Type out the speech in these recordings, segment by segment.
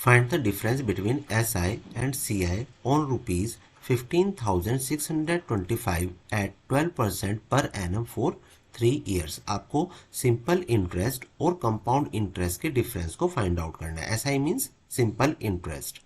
Find the difference between SI and CI on rupees 15,625 at 12% per annum for 3 years। आपको simple interest और compound interest के difference को find out करना है। SI means simple interest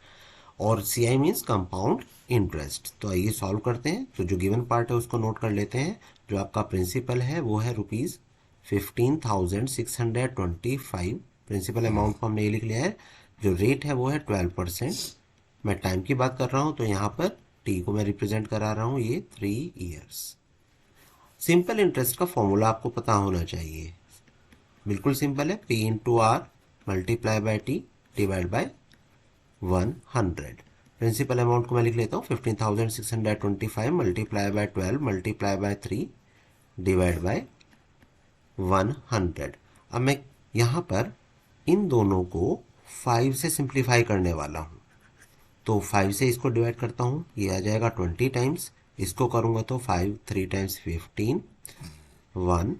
और CI means compound interest. तो आइए solve करते हैं। तो जो गिवन पार्ट है उसको नोट कर लेते हैं। जो आपका प्रिंसिपल है वो है रुपीज़ 15,625। प्रिंसिपल अमाउंट को हमने ये लिख लिया है। जो रेट है वो है 12%। मैं टाइम की बात कर रहा हूँ तो यहाँ पर टी को मैं रिप्रेजेंट करा रहा हूँ ये 3 ईयर्स। सिंपल इंटरेस्ट का फॉर्मूला आपको पता होना चाहिए। बिल्कुल सिंपल है, P into R multiply by T divide by 100। Principal amount को मैं लिख लेता हूँ 15,625 multiply by 12 multiply by 3 divide by 100। अब मैं यहाँ पर इन दोनों को 5 से सिंप्लीफाई करने वाला हूँ। तो 5 से इसको डिवाइड करता हूँ, ये आ जाएगा 20 टाइम्स। इसको करूँगा तो 5 3 टाइम्स 15 1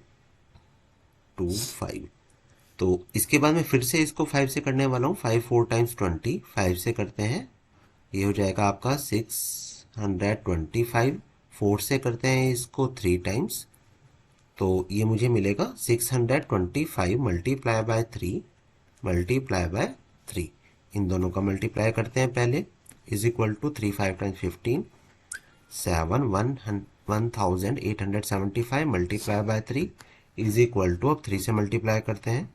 2 5। तो इसके बाद मैं फिर से इसको 5 से करने वाला हूँ। 5 4 टाइम्स 20, 5 से करते हैं, ये हो जाएगा आपका 625। 4 से करते हैं इसको 3 टाइम्स, तो ये मुझे मिलेगा 625 मल्टीप्लाई बाय 3 मल्टीप्लाई बाय 3। इन दोनों का मल्टीप्लाई करते हैं पहले, is equal to 3 5 times 15 7 1875 multiply by 3 is equal to, अब 3 से मल्टीप्लाई करते हैं,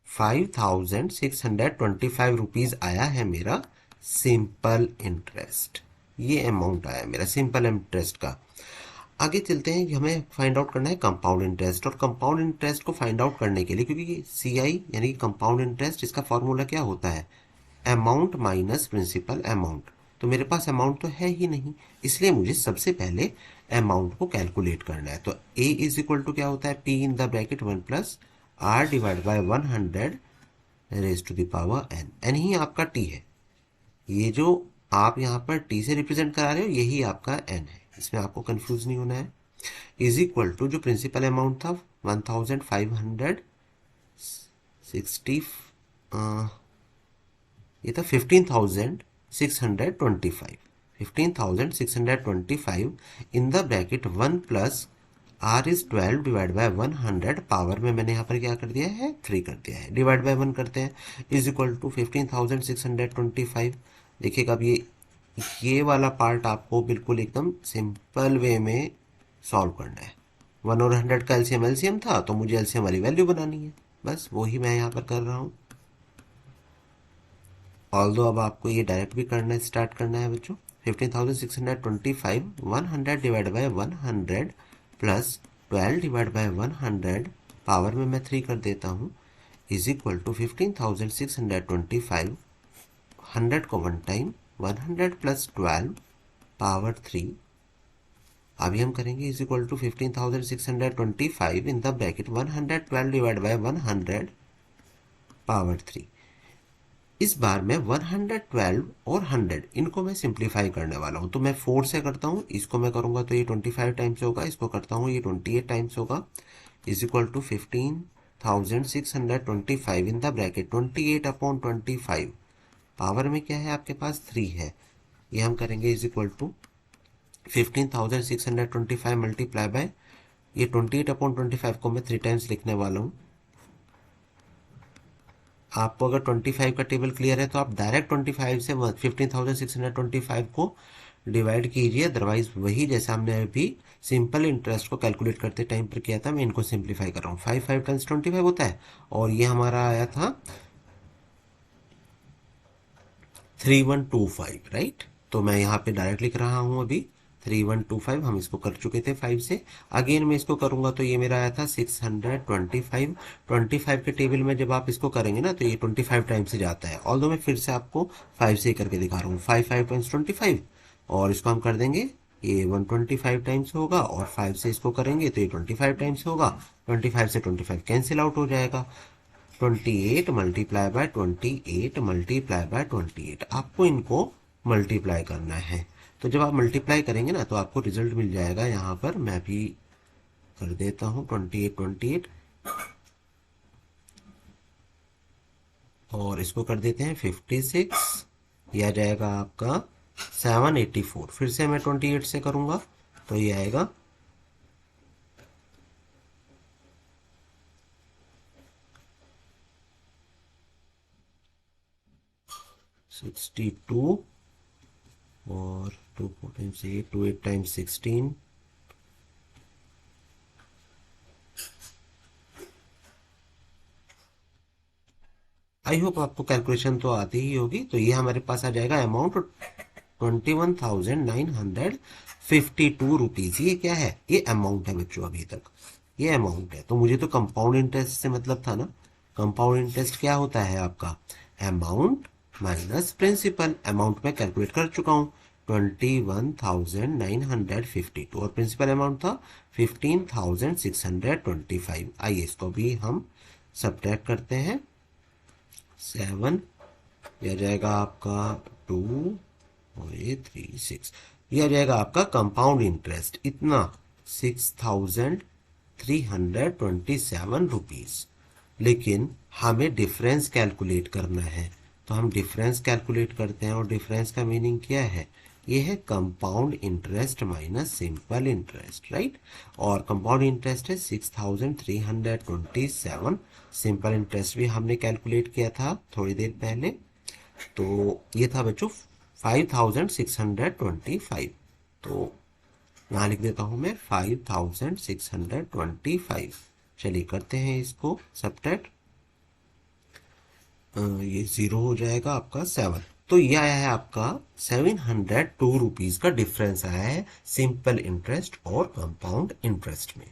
5,625 रुपीज़ आया है मेरा सिंपल इंटरेस्ट। ये अमाउंट आया मेरा सिंपल इंटरेस्ट का। आगे चलते हैं कि हमें फाइंड आउट करना है कंपाउंड इंटरेस्ट। और कंपाउंड इंटरेस्ट को फाइंड आउट करने के लिए, क्योंकि CI यानी कि कंपाउंड इंटरेस्ट, इसका फॉर्मूला क्या होता है, अमाउंट माइनस प्रिंसिपल अमाउंट। तो मेरे पास अमाउंट तो है ही नहीं, इसलिए मुझे सबसे पहले अमाउंट को कैलकुलेट करना है। तो A इज इक्वल टू क्या होता है, P in the bracket 1 plus R divide by 100 raise to the power n। n ही आपका T है। ये जो आप यहाँ पर T से रिप्रेजेंट करा रहे हो यही आपका n है, इसमें आपको कंफ्यूज नहीं होना है। इज इक्वल टू जो प्रिंसिपल अमाउंट था 1560, ये था 15,625। 15,625 in the bracket 1 plus R is 12 divide by 100। Power में मैंने यहाँ पर क्या कर दिया है, 3 कर दिया है, डिवाइड बाय 1 करते हैं, इज इक्वल टू 15,625। देखिएगा अब ये वाला पार्ट आपको बिल्कुल एकदम सिंपल वे में सॉल्व करना है। 1 और 100 का एलसीएम एलसीएम था, तो मुझे एलसीएम वाली वैल्यू बनानी है, बस वही मैं यहाँ पर कर रहा हूँ। ऑल्दो अब आपको ये डायरेक्ट भी करना स्टार्ट करना है बच्चों। 15,625 100 divide by 100 plus 12 divide by 100, power में मैं 3 कर देता हूँ, इज इक्वल टू 15,625 100 को 1 टाइम 100 प्लस 12 पावर 3। अभी हम करेंगे is equal to 15,625 in the bracket 112 divide by 100 power 3। इस बार मैं 112 और 100 इनको मैं सिंप्लीफाई करने वाला हूँ। तो मैं 4 से करता हूँ, इसको मैं करूँगा तो ये 25 टाइम्स होगा, इसको करता हूँ ये 28 टाइम्स होगा, is equal to 15,625 in the bracket 28 upon 25। पावर में क्या है आपके पास, 3 है, ये हम करेंगे is equal to 15,625 multiply by ये 28 अपॉन 25 को मैं 3 टाइम्स लिखने वाला हूँ। आपको अगर 25 का टेबल क्लियर है तो आप डायरेक्ट 25 से 15,625 को डिवाइड कीजिए, अदरवाइज वही जैसे हमने अभी सिंपल इंटरेस्ट को कैलकुलेट करते टाइम पर किया था, मैं इनको सिंप्लीफाई कर रहा हूँ। 5 5 टाइम्स 25 होता है और ये हमारा आया था 3125, राइट। तो मैं यहाँ पे डायरेक्ट लिख रहा हूँ अभी 3125, हम इसको कर चुके थे 5 से। अगेन मैं इसको करूंगा तो ये मेरा आया था 625। 25 के टेबल में जब आप इसको करेंगे ना तो ये 25 टाइम से जाता है। ऑल्दो मैं फिर से आपको 5 से ही करके दिखा रहा हूँ। 5 5 टाइम्स 25 और इसको हम कर देंगे, ये 125 टाइम्स होगा और 5 से इसको करेंगे तो ये 25 टाइम्स होगा। 25 से 25 कैंसिल आउट हो जाएगा। 28 मल्टीप्लाई बाय 28 मल्टीप्लाई बाय 28, आपको इनको मल्टीप्लाई करना है। तो जब आप मल्टीप्लाई करेंगे ना तो आपको रिजल्ट मिल जाएगा। यहाँ पर मैं भी कर देता हूँ 28 28 और इसको कर देते हैं 56, यह आ जाएगा आपका 784। फिर से मैं 28 से करूँगा तो ये आएगा 62 और 2 4 टाइम्स 8, 2 8 टाइम्स 16, आई होप आपको कैलकुलेशन तो आती ही होगी। तो ये हमारे पास आ जाएगा अमाउंट 21,952 रुपीज। ये क्या है? ये अमाउंट है बच्चों, अभी तक ये अमाउंट है। तो मुझे तो कंपाउंड इंटरेस्ट से मतलब था ना। कंपाउंड इंटरेस्ट क्या होता है आपका? Amount minus principal. अमाउंट में कैलकुलेट कर चुका हूँ 21,952 और प्रिंसिपल अमाउंट था 15,625। आइए इसको भी हम सब्ट्रैक्ट करते हैं। 7, यह जाएगा आपका 2 और ये 3 6, यह जाएगा आपका कंपाउंड इंटरेस्ट इतना 6,327 रुपीज। लेकिन हमें डिफरेंस कैलकुलेट करना है, तो हम डिफरेंस कैलकुलेट करते हैं। और डिफरेंस का मीनिंग क्या है? ये है compound interest minus simple interest, right. और कंपाउंड इंटरेस्ट है 6,327। सिंपल इंटरेस्ट भी हमने कैलकुलेट किया था थोड़ी देर पहले, तो ये था बच्चों 5,625। तो यहाँ लिख देता हूँ मैं 5,625। चलिए करते हैं इसको सब्ट्रैक्ट। ये ज़ीरो हो जाएगा आपका 7। तो ये आया है आपका 702 रुपीज़ का डिफरेंस आया है सिंपल इंटरेस्ट और कंपाउंड इंटरेस्ट में।